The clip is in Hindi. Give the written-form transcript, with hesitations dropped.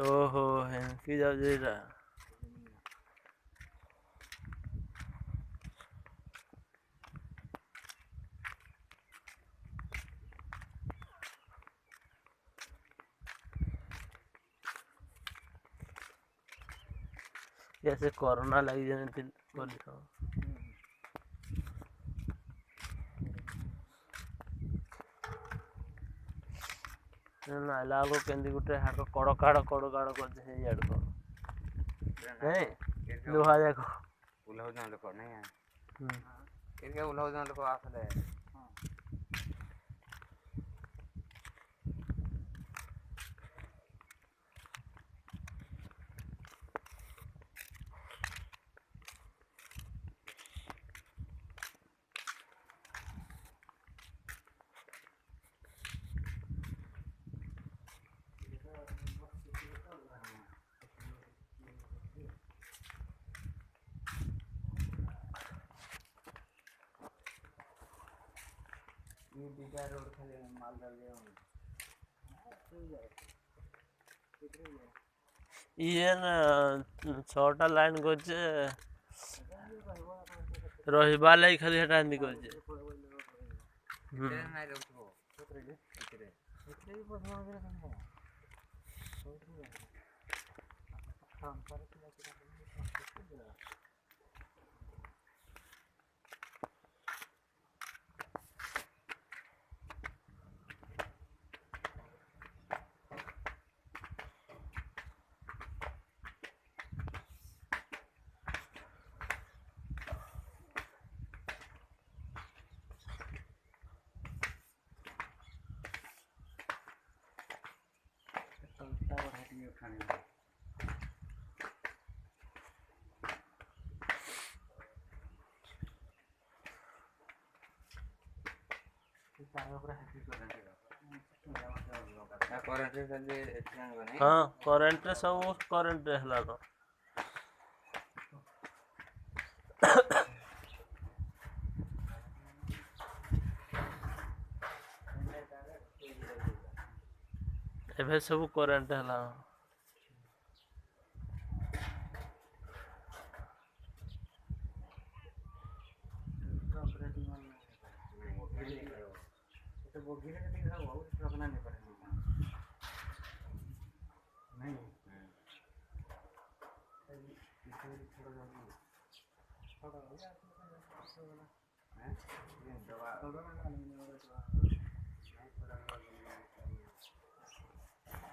ओहो हेनकी जाऊँ एटा जैसे कोरोना लगी जाने नाइला को केंदी गुटे हाथ कड़ काड़ करते हैं यार को नहीं लोहा देखो उल्लाह जान लोग नहीं है इनके उल्लाह जान लोग आखिर है ये बिगा रोड खाली माल डाल दिया ये ना 6टा लाइन करছে রহিবা লাই খালি হেটা এন্দি করছে নাই রখবো ভিতরে हाँ करंट सब करंट हला तो एबे सब करंट हला नहीं